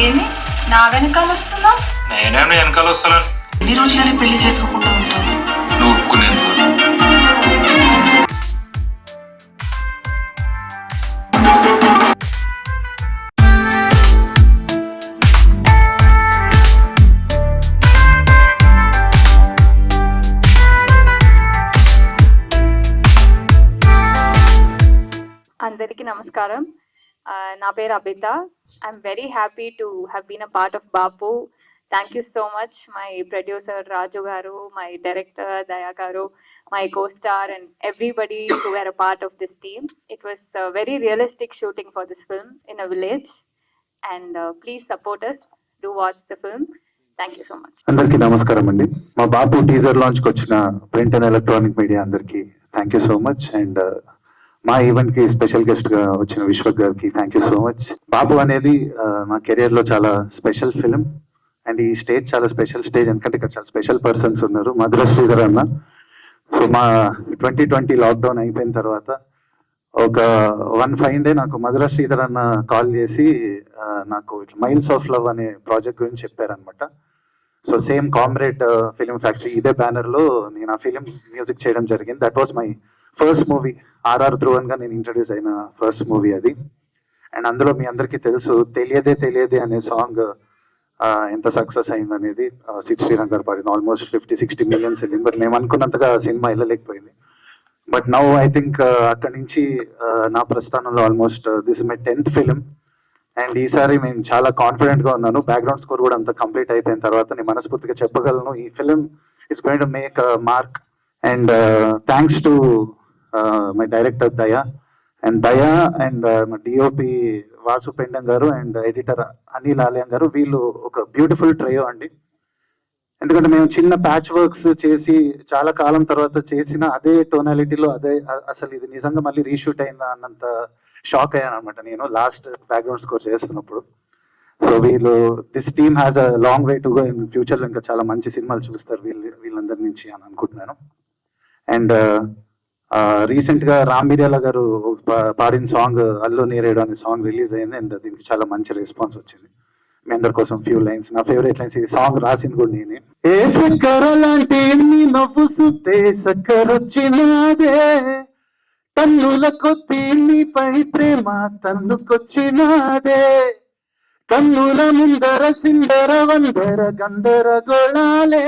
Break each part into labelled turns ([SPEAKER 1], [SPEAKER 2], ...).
[SPEAKER 1] ఏంది నా వెనకాల వస్తున్నావు?
[SPEAKER 2] నేనేం నీ వెనకాల వస్తాను.
[SPEAKER 3] ఎన్ని రోజులని పెళ్లి చేసుకోకుండా ఉంటావు?
[SPEAKER 2] నువ్వు ఒప్పుకునేందుకు
[SPEAKER 4] అందరికీ నమస్కారం. నా పేరు Abitha. I'm very happy to have been a part of Bapu. Thank you so much my producer Raju garu, my director దయా గారు, my co-star and everybody who were a part of this team. It was a very realistic shooting for this film in a village, and please support us. Do watch the film. Thank you so much.
[SPEAKER 5] అందరికీ నమస్కారం అండి. మా బాపు teaser launch కి వచ్చిన print and electronic media అందరికీ thank you so much. And మా event కి special guest గా వచ్చిన విశ్వక్ గారికి థ్యాంక్ యూ సో మచ్. బాపు అనేది మా కెరియర్ లో చాలా స్పెషల్ ఫిలిం, అండ్ ఈ స్టేజ్ చాలా స్పెషల్ స్టేజ్, ఎందుకంటే ఇక్కడ చాలా స్పెషల్ పర్సన్స్ ఉన్నారు. మధుర శ్రీధర్ అన్న. సో మా 2020 లాక్డౌన్ అయిపోయిన తర్వాత ఒక వన్ ఫైన్ డే నాకు మధుర శ్రీధర్ అన్న కాల్ చేసి నాకు మైల్స్ ఆఫ్ లవ్ అనే ప్రాజెక్ట్ గురించి చెప్పారనమాట. So same Comrade Film Factory ఇదే బ్యానర్ లో నేను ఆ ఫిలిం మ్యూజిక్ చేయడం జరిగింది. That was my first movie. RR Dhruvan గా నేను ఇంట్రడ్యూస్ అయిన ఫస్ట్ మూవీ అది. అండ్ అందులో మీ అందరికీ తెలుసు తెలియదే తెలియదే అనే సాంగ్ ఎంత సక్సెస్ అయింది అనేది. సిద్ శ్రీరామ్ గారు పాడింది. ఆల్మోస్ట్ 50-60 మిలియన్స్ వెళ్ళింది. బట్ మేము అనుకున్నంతగా సినిమా వెళ్ళలేకపోయింది. బట్ నౌ ఐ థింక్ అక్కడి నుంచి నా ప్రస్థానంలో almost this my 10th film. And ఈసారి నేను చాలా కాన్ఫిడెంట్ గా ఉన్నాను. బ్యాక్గ్రౌండ్ స్కోర్ కూడా అంత కంప్లీట్ అయిపోయిన తర్వాత నేను మనస్ఫూర్తిగా చెప్పగలను ఈ film is going to make mark. And thanks to my director దయా అండ్ మా డిఓపి వాసు పెండం గారు అండ్ ఎడిటర్ అనిల్ ఆలయం గారు. వీళ్ళు ఒక బ్యూటిఫుల్ ట్రయో అండి. ఎందుకంటే మేము చిన్న ప్యాచ్ వర్క్స్ చేసి చాలా కాలం తర్వాత చేసిన అదే టోనాలిటీలో అదే అసలు ఇది నిజంగా మళ్ళీ రీషూట్ అయిందా అన్నంత షాక్ అయ్యాను అనమాట నేను లాస్ట్ బ్యాక్గ్రౌండ్ స్కోర్ చేస్తున్నప్పుడు. So this team has a long way to go. In future లో ఇంకా చాలా మంచి సినిమాలు చూస్తారు వీళ్ళందరి నుంచి అని అనుకుంటున్నాను. అండ్ రీసెంట్ గా రామ్ మిర్యాల గారు పాడిన సాంగ్ అల్లు నేరేడు అనే సాంగ్ రిలీజ్ అయింది. అండ్ దీనికి చాలా మంచి రెస్పాన్స్ వచ్చింది. మీ అందరి కోసం ఫ్యూ లైన్స్, నా ఫేవరెట్ లైన్స్. ఈ సాంగ్ రాసింది కూడా నేనే. ఏ సక్కర లాంటి నవ్వు సుత్తే సక్కరొచ్చినాదే, తన్నుల కొద్ది నీపై ప్రేమ తన్నుకొచ్చినాదే, కన్నుల ముందర సిందర వందర గందర గోళాలే,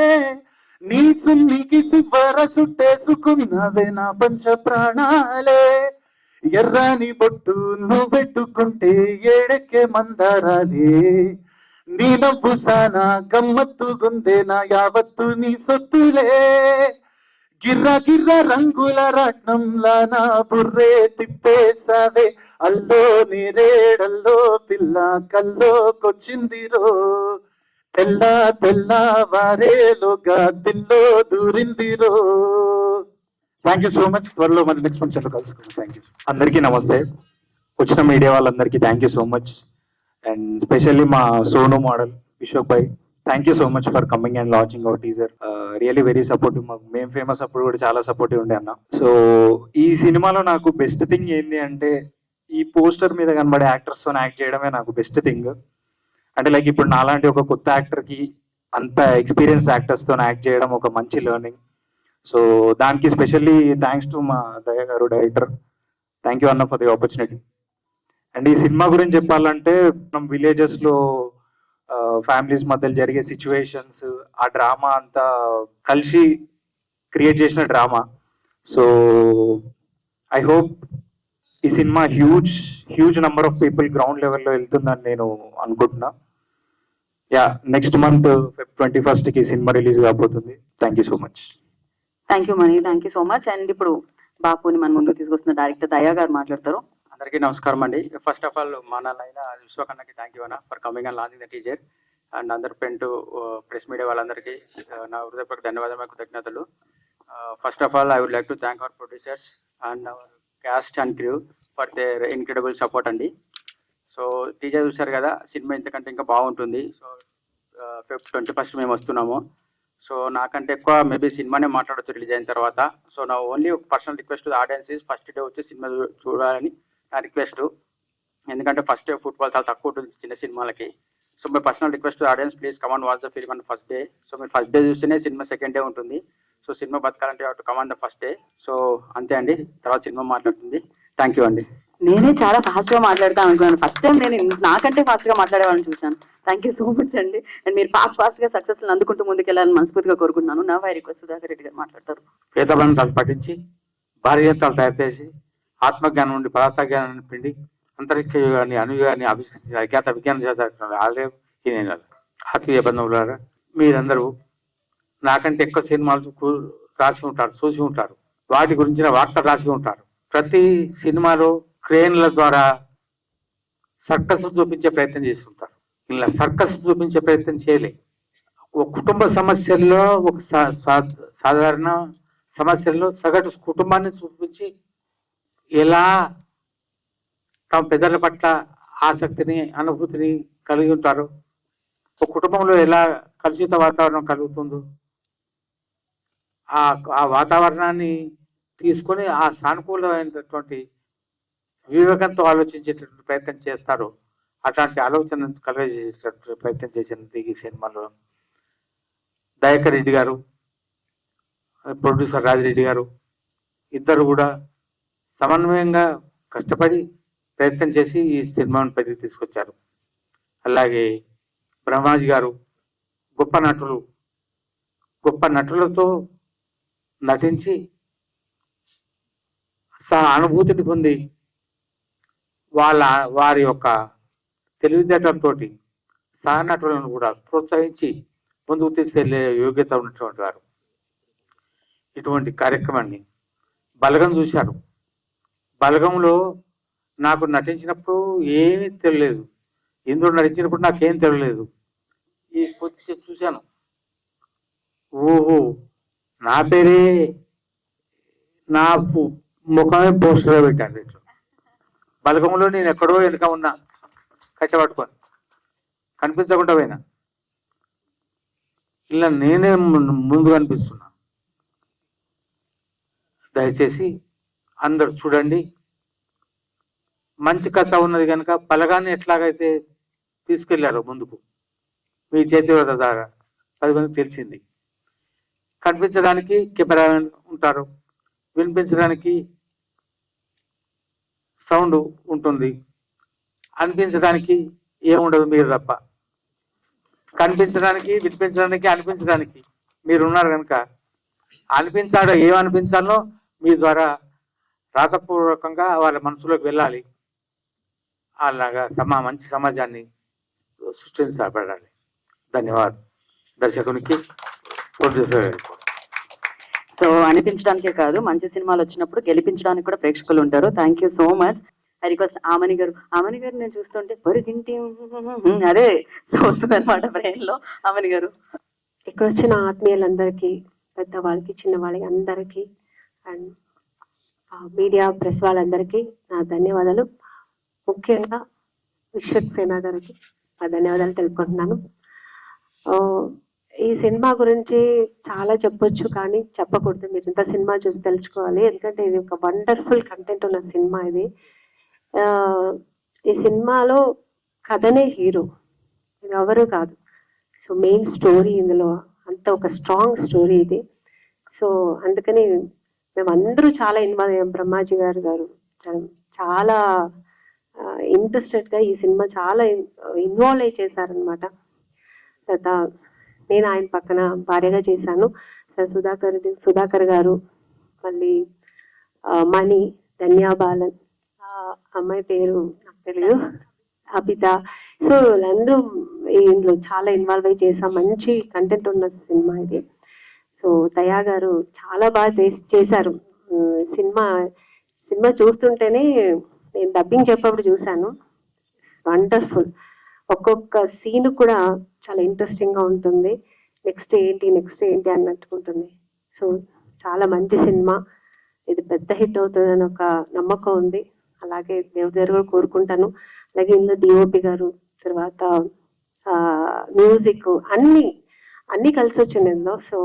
[SPEAKER 5] నీ సున్నికి సివ్వర సుట్టేసుకున్నవే నా పంచ ప్రాణాలే, ఎర్రాని బొట్టు నువ్వు పెట్టుకుంటే ఏడెక్కే మందారాలే, నీ నవ్వు సానా గమ్మత్తు గుందే నా యావత్తు నీ సొత్తులే, గిర్ర గిర్ర రంగుల రాట్నంలా నా బుర్రే తిప్పేసావే, అల్లో నేరేడల్లో పిల్ల కల్లోకొచ్చిందిరో, తెల్ల తెల్ల వారేలోగా దిల్లో దూరిందిరో. Thank you so much. త్వరలో మరి నెక్స్ట్ ఫంక్షన్ లో కలుసుకుంటాం. Thank you. అందరికీ నమస్తే. వచ్చిన మీడియా వాళ్ళందరికీ thank you so much. And specially మా Sonu model Vishwak bhai, thank you so much for coming and launching our teaser. Really very supportive. మాకు మేము ఫేమస్ అప్పుడు కూడా చాలా సపోర్టివ్ ఉండే అన్న. సో ఈ సినిమాలో నాకు బెస్ట్ థింగ్ ఏంటి అంటే ఈ పోస్టర్ మీద కనబడే యాక్టర్స్ తో యాక్ట్ చేయడమే నాకు బెస్ట్ థింగ్. అంటే లైక్ ఇప్పుడు నాలాంటి ఒక కొత్త యాక్టర్ కి అంత ఎక్స్పీరియన్స్ యాక్టర్స్ తో యాక్ట్ చేయడం ఒక మంచి లెర్నింగ్. సో దానికి స్పెషల్లీ థ్యాంక్స్ టు మా దయ గారు డైరెక్టర్. థ్యాంక్ యూ అన్న ఫర్ ది ఆపర్చునిటీ. అండ్ ఈ సినిమా గురించి చెప్పాలంటే మనం విలేజెస్ లో ఫ్యామిలీస్ మధ్య జరిగే సిచ్యువేషన్స్, ఆ డ్రామా అంతా కలిసి క్రియేట్ చేసిన డ్రామా. సో ఐ హోప్ ఈ cinema huge number of people ground లెవెల్లో వెళ్తుందని నేను అనుకుంటున్నా. Yeah, next month Feb 21st కి సినిమా రిలీజ్ కాబోతుంది. Thank you so much.
[SPEAKER 6] Thank you Mani, thank you so much. And ఇప్పుడు బాపుని మన ముందుకు తీసుకొస్తున్న డైరెక్టర్ దయా గారు మాట్లాడతారు.
[SPEAKER 7] అందరికీ నమస్కారం అండి. ఫస్ట్ ఆఫ్ ఆల్ మా నాన్న విశ్వక్ అన్నకి థ్యాంక్ యూ అన్న for coming and launching the teaser. And అందరు ప్రెస్ మీడియా వాళ్ళందరికీ నా హృదయపూర్వక ధన్యవాదాలు, కృతజ్ఞతలు. First of all I would like to thank our producers and our cast and crew for their incredible support అండి. సో టీజర్ చూసారు కదా, సినిమా ఇంతకంటే ఇంకా బాగుంటుంది. సో Feb 21st మేము వస్తున్నాము. సో నాకంటే ఎక్కువ మేబీ సినిమానే మాట్లాడచ్చు రిలీజ్ అయిన తర్వాత. సో నా ఓన్లీ ఒక personal request audience first day వచ్చి సినిమా చూడాలని నా రిక్వెస్ట్. ఎందుకంటే ఫస్ట్ డే ఫుట్బాల్ చాలా తక్కువ ఉంటుంది చిన్న సినిమాలకి. So my personal request audience please come and watch the film on first day. So మీరు ఫస్ట్ డే చూస్తేనే సినిమా సెకండ్ డే ఉంటుంది. సో సినిమా బతకాలంటే to come on the first day. So అంతే అండి, తర్వాత సినిమా మాట్లాడుతుంది. థ్యాంక్ యూ అండి.
[SPEAKER 6] నేనే చాలా ఫాస్ట్ గా మాట్లాడతాను అనుకున్నాను. ఫస్ట్ టైం నేను నాకంటే ఫాస్ట్ గా మాట్లాడేవాళ్ళని చూశాను. థ్యాంక్ యూ సో మచ్ అండి. అండ్ మీరు ఫాస్ట్ గా సక్సెస్ అందుకుంటూ ముందుకెళ్ళాలని మనస్ఫూర్తిగా కోరుకుంటున్నాను. నా వై రిక్వెస్ట్ సుధాకర్ రెడ్డి గారు మాట్లాడతారు.
[SPEAKER 8] వేదబంధాలు పఠించి భార్యంతాలు తయారు చేసి ఆత్మజ్ఞానం నుండి పదార్థజ్ఞానాన్ని పిండి అంతరిక్ష యుగాన్ని అనుయుగాన్ని ఆవిష్కరించిన అజ్ఞాత విజ్ఞాన శాస్త్రం ఆలయం ఈ నేను ఆత్మీయ బంధువులారా, మీరందరూ నాకంటే ఎక్కువ సినిమాలు రాసి ఉంటారు, చూసి ఉంటారు, వాటి గురించిన వార్తలు రాసి ఉంటారు. ప్రతి సినిమాలో క్రేన్ల ద్వారా సర్కస్ చూపించే ప్రయత్నం చేస్తుంటారు. ఇలా సర్కస్ చూపించే ప్రయత్నం చేయలే. ఒక కుటుంబ సమస్యల్లో ఒక సాధారణ సమస్యల్లో సగటు కుటుంబాన్ని చూపించి ఎలా తమ పెద్దల పట్ల ఆసక్తిని అనుభూతిని కలిగి ఉంటారో, ఒక కుటుంబంలో ఎలా కలుషిత వాతావరణం కలుగుతుందో ఆ వాతావరణాన్ని తీసుకొని ఆ సానుకూలమైనటువంటి వివేకంతో ఆలోచించేటటువంటి ప్రయత్నం చేస్తారు. అట్లాంటి ఆలోచన కలగజేసేటటువంటి ప్రయత్నం చేసినది ఈ సినిమాలో దయాకర్ రెడ్డి గారు, ప్రొడ్యూసర్ రాజిరెడ్డి గారు ఇద్దరు కూడా సమన్వయంగా కష్టపడి ప్రయత్నం చేసి ఈ సినిమాను పైకి తీసుకొచ్చారు. అలాగే బ్రహ్మాజీ గారు గొప్ప నటులతో నటించి అనుభూతిని పొంది వారి యొక్క తెలివితేటలతోటి సహనటులను కూడా ప్రోత్సహించి ముందుకు తీసుకెళ్లే యోగ్యత ఉన్నటువంటి వారు. ఇటువంటి కార్యక్రమాన్ని బలగం చూశారు. బలగంలో నాకు నటించినప్పుడు ఏమీ తెలియలేదు, ఇందులో నటించినప్పుడు నాకేం తెలియలేదు. ఈ కొద్ది చూశాను, ఓహో నా పేరే నా ముఖమే పోస్టర్ పెట్టాను. ఇట్లా బలగంలో నేను ఎక్కడో వెనుక ఉన్నా, కట్టబట్టుకొని కనిపించకుండా పోయినా, ఇలా నేనే ముందు కనిపిస్తున్నా. దయచేసి అందరు చూడండి. మంచి కథ ఉన్నది కనుక బలగాన్ని ఎట్లాగైతే తీసుకెళ్లారో ముందుకు మీ చేతి ద్వారా 10 మందికి తెలిసింది. కనిపించడానికి కెమెరా ఉంటారు, వినిపించడానికి సౌండ్ ఉంటుంది, అనిపించడానికి ఏముండదు మీరు తప్ప. కనిపించడానికి, వినిపించడానికి, అనిపించడానికి మీరు ఉన్నారు కనుక ఏమనిపించాలో మీ ద్వారా రాతపూర్వకంగా వాళ్ళ మనసులోకి వెళ్ళాలి. అలాగా మంచి సమాజాన్ని సృష్టించబడాలి. ధన్యవాదాలు దర్శకునికి, ప్రొడ్యూసర్ గారికి.
[SPEAKER 6] సో అనిపించడానికే కాదు, మంచి సినిమాలు వచ్చినప్పుడు గెలిపించడానికి కూడా ప్రేక్షకులు ఉంటారు. Thank you so much. I request Aamani garu నేను చూస్తుంటే పొరిగింటి అదే వస్తుంది అనమాట బ్రెయిన్ లో. ఆమని గారు.
[SPEAKER 9] ఇక్కడ వచ్చిన ఆత్మీయులందరికీ, పెద్దవాళ్ళకి, చిన్నవాళ్ళకి అందరికీ, అండ్ మీడియా ప్రెస్ వాళ్ళందరికీ నా ధన్యవాదాలు. ముఖ్యంగా విశ్వక్సేన గారికి నా ధన్యవాదాలు తెలుపుకుంటున్నాను. ఈ సినిమా గురించి చాలా చెప్పొచ్చు, కానీ చెప్పకూడదు. మీరు ఇంత సినిమా చూసి తెలుసుకోవాలి, ఎందుకంటే ఇది ఒక వండర్ఫుల్ కంటెంట్ ఉన్న సినిమా. ఇది ఈ సినిమాలో కథనే హీరో, ఇది ఎవరు కాదు. సో మెయిన్ స్టోరీ ఇందులో అంత ఒక స్ట్రాంగ్ స్టోరీ ఇది. సో అందుకని మేమందరూ చాలా ఇన్వాల్వ్ అయ్యాం. బ్రహ్మాజీ గారు చాలా ఇంట్రెస్టెడ్గా ఈ సినిమా చాలా ఇన్వాల్వ్ అయ్యి చేశారనమాట. తర్వాత నేను ఆయన పక్కన భార్యగా చేశాను. సుధాకర్ గారు, మళ్ళీ మణి, ధన్యాబాలన్, అమ్మాయి పేరు నాకు తెలియదు, అబిత. సో వీళ్ళందరూ ఇందులో చాలా ఇన్వాల్వ్ అయ్యి చేసాం. మంచి కంటెంట్ ఉన్న సినిమా ఇది. సో దయా గారు చాలా బాగా చేశారు. సినిమా చూస్తుంటేనే నేను డబ్బింగ్ చెప్పేప్పుడు చూశాను, వండర్ఫుల్. ఒక్కొక్క సీన్ కూడా చాలా ఇంట్రెస్టింగ్గా ఉంటుంది. నెక్స్ట్ ఏంటి అన్నట్టుకుంటుంది. సో చాలా మంచి సినిమా. ఇది పెద్ద హిట్ అవుతుందని ఒక నమ్మకం ఉంది. అలాగే దేవుడి దగ్గర కూడా కోరుకుంటాను. అలాగే ఇందులో డిఓపి గారు, తర్వాత మ్యూజిక్ అన్నీ కలిసి వచ్చింది ఇందులో. సో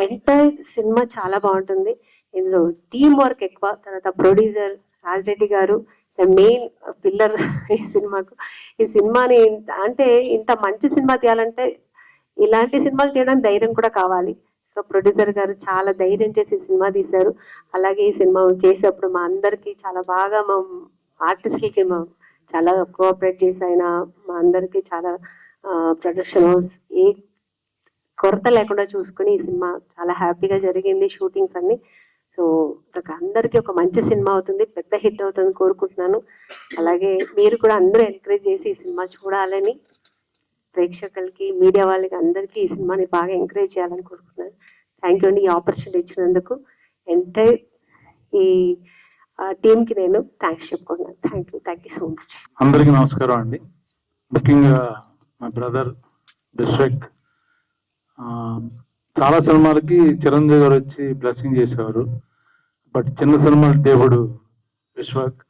[SPEAKER 9] ఎంటైర్ సినిమా చాలా బాగుంటుంది. ఇందులో టీమ్ వర్క్ ఎక్కువ. తర్వాత ప్రొడ్యూసర్ రాజిరెడ్డి గారు, మెయిన్ పిల్లర్ ఈ సినిమాకు. ఈ సినిమాని అంటే ఇంత మంచి సినిమా తీయాలంటే ఇలాంటి సినిమాలు చేయడానికి ధైర్యం కూడా కావాలి. సో ప్రొడ్యూసర్ గారు చాలా ధైర్యం చేసి సినిమా తీశారు. అలాగే ఈ సినిమా చేసేటప్పుడు మా అందరికి చాలా బాగా మా ఆర్టిస్ట్లకి చాలా కోఆపరేట్ చేసి ఆయన మా అందరికి చాలా ప్రొడక్షన్ హౌస్ ఏ కొరత లేకుండా చూసుకుని ఈ సినిమా చాలా హ్యాపీగా జరిగింది షూటింగ్స్ అన్ని. సో నాకు అందరికీ ఒక మంచి సినిమా అవుతుంది, పెద్ద హిట్ అవుతుంది కోరుకుంటున్నాను. అలాగే మీరు కూడా అందరూ ఎంకరేజ్ చేసి ఈ సినిమా చూడాలని, ప్రేక్షకులకి మీడియా వాళ్ళకి అందరికీ ఈ సినిమాని బాగా ఎంకరేజ్ చేయాలని కోరుకుంటున్నాను. థ్యాంక్ యూ అండి ఈ ఆపర్చునిటీ ఇచ్చినందుకు. ఎంటైర్ ఈ టీంకి నేను థ్యాంక్స్ చెప్పుకుంటున్నాను. Thank you so much.
[SPEAKER 8] అందరికీ నమస్కారం అండి. ముఖ్యంగా మా బ్రదర్ డిస్ట్రిక్ట్ చాలా సినిమాలకి చిరంజీవి గారు వచ్చి బ్లెస్సింగ్ చేసేవారు. బట్ చిన్న సినిమాల దేవుడు విశ్వక్.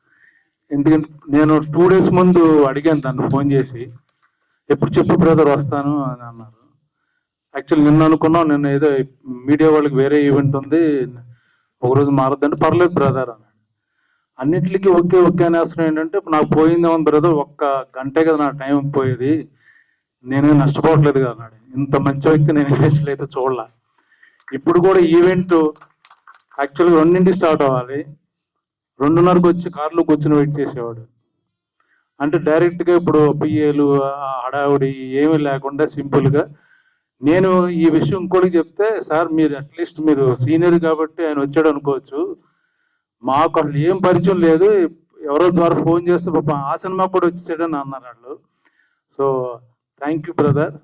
[SPEAKER 8] ఎందుకంటే నేను 2 days ముందు అడిగాను తను ఫోన్ చేసి, ఎప్పుడు చెప్పు బ్రదర్ వస్తాను అని అన్నారు. యాక్చువల్లీ నిన్న అనుకున్నాం, నిన్న ఏదో మీడియా వాళ్ళకి వేరే ఈవెంట్ ఉంది, ఒకరోజు మారద్దంటే పర్లేదు బ్రదర్ అన్నాడు. అన్నిటికీ ఓకే అని అసలు ఏంటంటే నాకు పోయిందేమో బ్రదర్, 1 గంటే కదా నా టైం పోయేది, నేనే నష్టపోవట్లేదు కదా అన్నాడు. ఇంత మంచి వ్యక్తి నేను ఇండస్ట్రీలో అయితే చూడలే. ఇప్పుడు కూడా ఈవెంట్ యాక్చువల్గా 2 స్టార్ట్ అవ్వాలి, 2:30కి వచ్చి కార్లో కూర్చొని వెయిట్ చేసేవాడు. అంటే డైరెక్ట్గా ఇప్పుడు పిఏలు హడావుడి ఏమీ లేకుండా సింపుల్గా నేను ఈ విషయం ఇంకోటికి చెప్తే, సార్ మీరు అట్లీస్ట్ మీరు సీనియర్ కాబట్టి ఆయన వచ్చాడు అనుకోవచ్చు, మాకు అసలు ఏం పరిచయం లేదు, ఎవరో ద్వారా ఫోన్ చేస్తే పాప ఆ సినిమా కూడా వచ్చేసాడని అన్నారు వాళ్ళు. So thank you brother.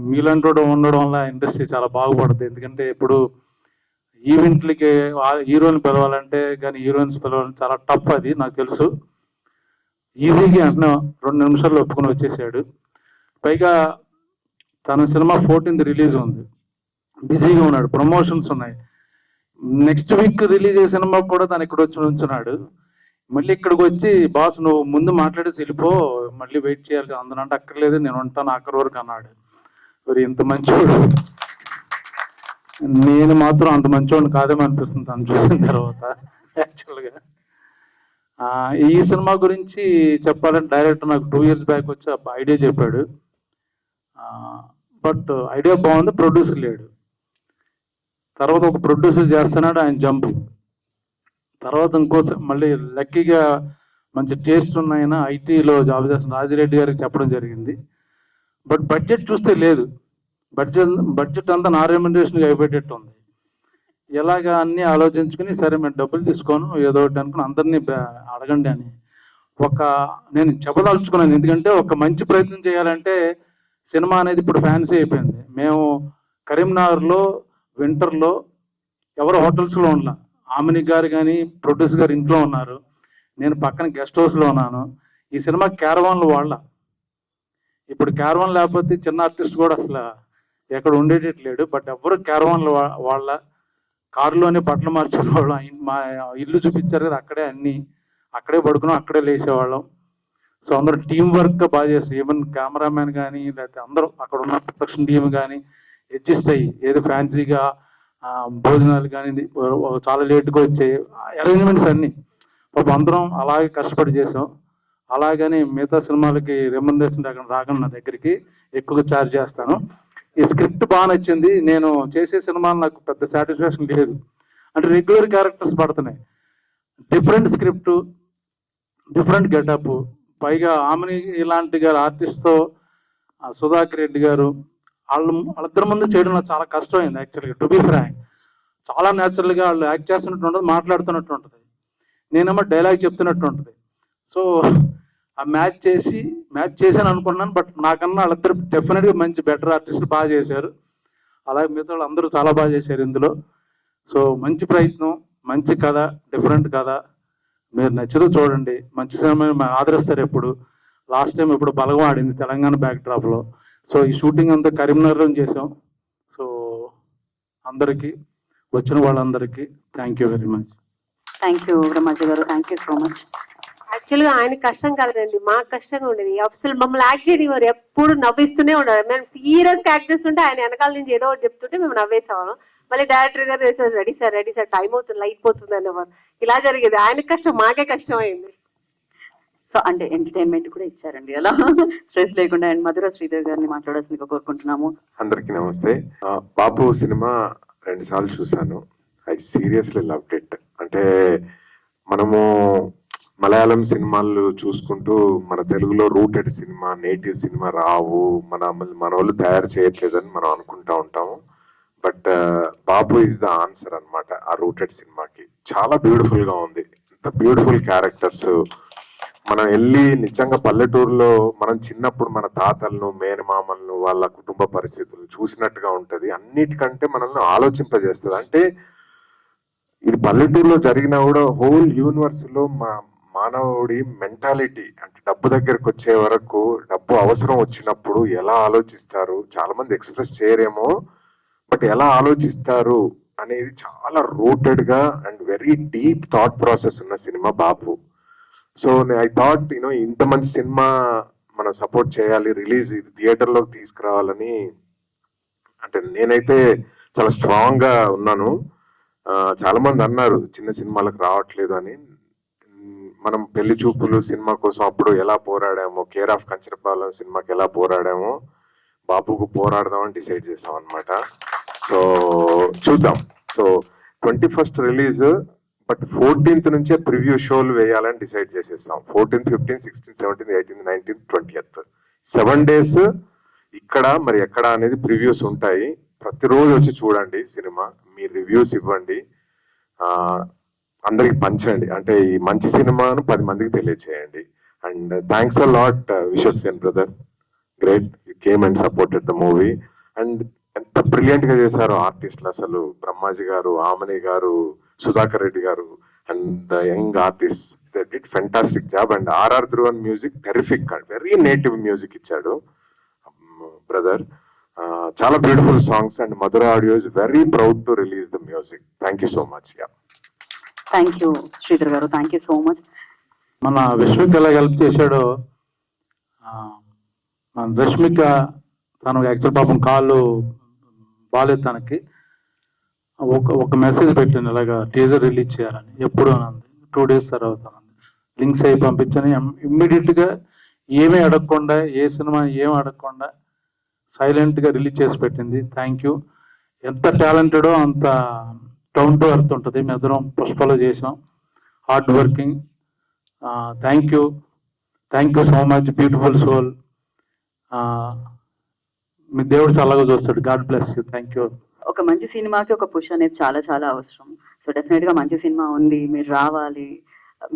[SPEAKER 8] మీలాంటి ఉండడం వల్ల ఇండస్ట్రీ చాలా బాగుపడుతుంది. ఎందుకంటే ఇప్పుడు ఈవెంట్లకి హీరోని పిలవాలంటే కానీ హీరోయిన్స్ పిలవాలంటే చాలా టఫ్, అది నాకు తెలుసు. ఈజీగా అంటే 2 నిమిషాల్లో ఒప్పుకొని వచ్చేసాడు. పైగా తన సినిమా 14th రిలీజ్ ఉంది, బిజీగా ఉన్నాడు, ప్రమోషన్స్ ఉన్నాయి. నెక్స్ట్ వీక్ రిలీజ్ అయ్యే సినిమా కూడా తను ఇక్కడ వచ్చి ఉంచున్నాడు. మళ్ళీ ఇక్కడికి వచ్చి బాస్ నువ్వు ముందు మాట్లాడేసి వెళ్ళిపో, మళ్ళీ వెయిట్ చేయాలి అందునంటే అక్కర్లేదు నేను ఉంటాను ఆఖరి వరకు అన్నాడు. మరి ఇంత మంచివాడు, నేను మాత్రం అంత మంచివాడిని కాదేమో అనిపిస్తుంది తను చూసిన తర్వాత. యాక్చువల్గా ఈ సినిమా గురించి చెప్పాలంటే డైరెక్టర్ నాకు 2 years బ్యాక్ వచ్చి ఐడియా చెప్పాడు. బట్ ఐడియా బాగుంది, ప్రొడ్యూసర్ లేడు. తర్వాత ఒక ప్రొడ్యూసర్ చేస్తున్నాడు, ఆయన జంప్. తర్వాత ఇంకో మళ్ళీ లక్కీగా మంచి టేస్ట్ ఉన్నాయన ఐటీలో జాబ్ చేస్తున్న రాజిరెడ్డి గారికి చెప్పడం జరిగింది. బట్ బడ్జెట్ చూస్తే లేదు, బడ్జెట్ అంతా నా రెమ్యునరేషన్కి అయిపోయేటట్టు ఉంది. ఎలాగా అన్నీ ఆలోచించుకుని సరే మేము డబ్బులు తీసుకోను ఏదో ఒకటి అనుకుని అందరినీ అడగండి అని నేను చెప్పదలుచుకున్నాను. ఎందుకంటే ఒక మంచి ప్రయత్నం చేయాలంటే సినిమా అనేది ఇప్పుడు ఫ్యాన్సీ అయిపోయింది. మేము కరీంనగర్లో వింటర్లో ఎవరు హోటల్స్లో ఉన్నా, ఆమెని గారు కానీ ప్రొడ్యూసర్ గారు ఇంట్లో ఉన్నారు, నేను పక్కన గెస్ట్ హౌస్లో ఉన్నాను. ఈ సినిమా క్యారవాన్లు వాళ్ళ, ఇప్పుడు క్యారవాన్ లేకపోతే చిన్న ఆర్టిస్ట్ కూడా అసలు ఎక్కడ ఉండేటట్లేడు. బట్ ఎవరు క్యారవాన్లు వాళ్ళ, కారులోనే బట్టలు మార్చుకోవడం, మా ఇల్లు చూపించారు కదా అక్కడే అన్నీ, అక్కడే పడుకున్నాం, అక్కడే లేచేవాళ్ళం. సో అందరూ టీం వర్క్ బాగా చేస్తారు. ఈవెన్ కెమెరామెన్ కానీ లేకపోతే అందరూ అక్కడ ఉన్న ప్రొడక్షన్ టీం కానీ అడ్జస్ట్ అయ్యి ఏదో ఫ్యాన్సీగా భోజనాలు కానీ చాలా లేట్గా వచ్చాయి అరేంజ్మెంట్స్ అన్నీ అందరం అలాగే కష్టపడి చేసాం. అలాగని మిగతా సినిమాలకి రెమ్యునరేషన్ రాకుండా నా దగ్గరికి ఎక్కువగా ఛార్జ్ చేస్తాను. ఈ స్క్రిప్ట్ బాగా నచ్చింది. నేను చేసే సినిమాలు నాకు పెద్ద సాటిస్ఫాక్షన్ లేదు, అంటే రెగ్యులర్ క్యారెక్టర్స్ పడుతున్నాయి, డిఫరెంట్ స్క్రిప్ట్, డిఫరెంట్ గెటప్. పైగా ఆమెని ఇలాంటి గారు ఆర్టిస్ట్తో సుధాకర్ రెడ్డి గారు వాళ్ళిద్దరి ముందు చేయడం నాకు చాలా కష్టమైంది. యాక్చువల్గా టు బి ఫ్రాంక్, చాలా న్యాచురల్గా వాళ్ళు యాక్ట్ చేస్తున్నట్టు ఉంటుంది, మాట్లాడుతున్నట్టు ఉంటుంది, నేనేమో డైలాగ్ చెప్తున్నట్టు ఉంటుంది. సో ఆ మ్యాచ్ చేశాను అనుకున్నాను. బట్ నాకన్నా వాళ్ళిద్దరు డెఫినెట్గా మంచి బెటర్ ఆర్టిస్టులు బాగా చేశారు. అలాగే మిగతా వాళ్ళు అందరూ చాలా బాగా చేశారు ఇందులో. సో మంచి ప్రయత్నం, మంచి కథ, డిఫరెంట్ కథ, మీరు నచ్చితే చూడండి. మంచి సినిమా ఆదరిస్తారు. ఎప్పుడు లాస్ట్ టైం ఇప్పుడు బలగం ఆడింది తెలంగాణ బ్యాక్ డ్రాప్లో. సో ఈ షూటింగ్ అంతా కరీంనగర్లో చేసాం. సో అందరికీ వచ్చిన వాళ్ళందరికీ thank you very much.
[SPEAKER 6] Thank you Brahmaji గారు, థ్యాంక్ యూ సో మచ్.
[SPEAKER 9] యాక్చువల్గా ఆయన కష్టం కాదండి, మాకు కష్టంగా ఉండేది. అసలు మమ్మల్ని యాక్ట్ చేయనివారు, ఎప్పుడు నవ్విస్తూనే ఉండేవారు. మేము సీరియస్గా యాక్ట్ చేస్తుంటే ఆయన వెనకాల నుంచి ఏదో ఒకటి చెప్తుంటే మేము నవ్వేసేవాళ్ళం. మళ్ళీ డైరెక్టర్ గారు వేసారు రెడీ సార్ టైం అవుతుంది లైట్ పోతుంది అనేవారు. ఇలా జరిగేది. ఆయనకి కష్టం, మాకే కష్టం అయింది.
[SPEAKER 6] సో అంటే ఎంటర్టైన్మెంట్ కూడా ఇచ్చారండి అలా స్ట్రెస్ లేకుండా. అండ్ మధుర శ్రీధర్ గారిని మాట్లాడాల్సిందిగా కోరుకుంటున్నాము.
[SPEAKER 10] అందరికీ నమస్తే. బాపు సినిమా 2 సార్లు చూసాను. I seriously loved it. అంటే మనము మలయాళం సినిమాలు చూసుకుంటూ మన తెలుగులో రూటెడ్ సినిమా, నేటివ్ సినిమా రావు, మన వాళ్ళు తయారు చేయట్లేదని మనం అనుకుంటా ఉంటాము. But Bapu is the answer అన్నమాట ఆ రూటెడ్ సినిమాకి. చాలా బ్యూటిఫుల్ గా ఉంది. ఎంత బ్యూటిఫుల్ క్యారెక్టర్స్. మనం వెళ్ళి నిజంగా పల్లెటూరులో మనం చిన్నప్పుడు మన తాతలను, మేనమామలను, వాళ్ళ కుటుంబ పరిస్థితులు చూసినట్టుగా ఉంటది. అన్నిటికంటే మనల్ని ఆలోచింపజేస్తుంది. అంటే ఇది పల్లెటూరులో జరిగినా కూడా హోల్ యూనివర్స్ లో మానవుడి మెంటాలిటీ, అంటే డబ్బు దగ్గరకు వచ్చే వరకు, డబ్బు అవసరం వచ్చినప్పుడు ఎలా ఆలోచిస్తారు, చాలా మంది ఎక్స్ప్రెస్ చేయరేమో, బట్ ఎలా ఆలోచిస్తారు అనేది చాలా రూటెడ్ గా and very deep thought process ఉన్న cinema Bapu. So I thought ఇంత మంచి సినిమా మనం సపోర్ట్ చేయాలి, రిలీజ్ థియేటర్ లోకి తీసుకురావాలని. అంటే నేనైతే చాలా స్ట్రాంగ్ గా ఉన్నాను. చాలా మంది అన్నారు చిన్న సినిమాలకు రావట్లేదు అని. మనం పెళ్లి చూపులు సినిమా కోసం అప్పుడు ఎలా పోరాడామో, కేర్ ఆఫ్ కంచరపాలెం సినిమాకి ఎలా పోరాడామో, బాబుకు పోరాడదామని డిసైడ్ చేసాం అనమాట. సో చూద్దాం. So 21st release, but 14th నుంచే ప్రివ్యూ షోలు వేయాలని డిసైడ్ చేసేస్తాం. 14th, 15th, 16th, 17th, 18th, 19th, 20th 7 days ఇక్కడ మరి ఎక్కడ అనేది ప్రివ్యూస్ ఉంటాయి. ప్రతిరోజు వచ్చి చూడండి సినిమా, మీ రివ్యూస్ ఇవ్వండి, అందరికి పంచండి. అంటే ఈ మంచి సినిమాను 10 మందికి తెలియచేయండి. And thanks a lot Vishwaksen brother, great, you came and supported the movie. And ఎంత బ్రిలియంట్ గా చేశారు ఆర్టిస్టులు అసలు. బ్రహ్మాజీ గారు, ఆమని గారు, Sudhakar Reddy garu and the young artist, they did fantastic job. And RR Dhruvan music terrific, very native music ఇచ్చాడు బ్రదర్. చాలా beautiful songs. And Madhura audio is very proud to release the music. Thank you so much.
[SPEAKER 6] Thank you Sridhar garu, thank you so much.
[SPEAKER 8] మన విశ్వక్ ఎలా help చేశాడో, మన రష్మిక తను actual పాపం కాళ్ళు బాగాలేదు, తనకి ఒక మెసేజ్ పెట్టాను ఇలాగా టీజర్ రిలీజ్ చేయాలని. ఎప్పుడు అనంది 2 days తర్వాత లింక్స్ అయి పంపించని ఇమ్మీడియట్గా ఏమీ అడగకుండా, ఏ సినిమా ఏమి అడగకుండా సైలెంట్గా రిలీజ్ చేసి పెట్టింది. Thank you. ఎంత టాలెంటెడో అంత డౌన్ టు ఎర్త్ ఉంటుంది. మేము ఇద్దరం పుష్పలో చేసాం, hard working. Thank you so much. Beautiful soul. మీ దేవుడు చల్లగా చూస్తాడు. God bless you. Thank you.
[SPEAKER 6] ఒక మంచి సినిమాకి ఒక పుష్ అనేది చాలా చాలా అవసరం. సో డెఫినెట్ గా మంచి సినిమా ఉంది, మీరు రావాలి,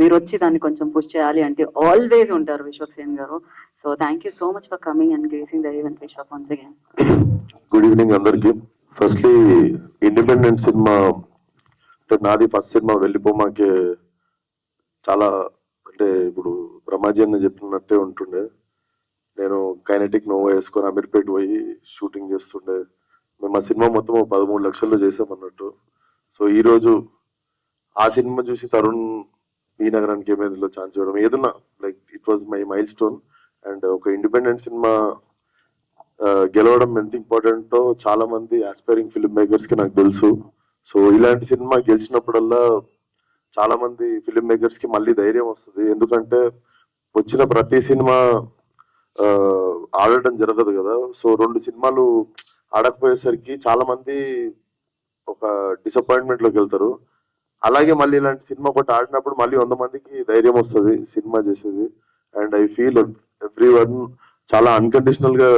[SPEAKER 6] మీరు వచ్చి దాన్ని కొంచెం పుష్ చేయాలి అంటే ఆల్వేస్ ఉంటారు విశ్వక్సేన్ గారు. So thank you so much for coming and gracing the event Vishwak once again.
[SPEAKER 10] Good evening అందరికి. ఫస్ట్లీ ఇండిపెండెంట్ సినిమా అంటే నాది ఫస్ట్ సినిమా వెళ్ళిపోమాకే చాలా, అంటే ఇప్పుడు బ్రహ్మాజీ అన్న చెప్పినట్టే ఉంటుండే. నేను కైనెటిక్ నోవా వేసుకొని అమీర్పేట పోయి షూటింగ్ చేస్తుండే. మేము ఆ సినిమా మొత్తం 13 లక్షల్లో చేసామన్నట్టు. సో ఈరోజు ఆ సినిమా చూసి తరుణ్ ఈ నగరానికి ఏమైందో ఛాన్స్ ఇవ్వడం ఏదన్నా like it was my mile stone. And ఒక ఇండిపెండెంట్ సినిమా గెలవడం ఎంత ఇంపార్టెంటో చాలా మంది ఆస్పైరింగ్ ఫిల్మ్ మేకర్స్ కి నాకు తెలుసు. సో ఇలాంటి సినిమా గెలిచినప్పుడల్లా చాలా మంది ఫిల్మ్ మేకర్స్ కి మళ్ళీ ధైర్యం వస్తుంది. ఎందుకంటే వచ్చిన ప్రతి సినిమా ఆడటం జరగదు కదా. సో 2 సినిమాలు ఆడకపోయేసరికి చాలా మంది ఒక డిసప్పాయింట్మెంట్ లోకి వెళ్తారు. అలాగే మళ్ళీ ఇలాంటి సినిమా ఒకటి ఆడినప్పుడు మళ్ళీ 100 మందికి ధైర్యం వస్తుంది సినిమా చేసేది. And I feel every one చాలా అన్కండిషనల్ గా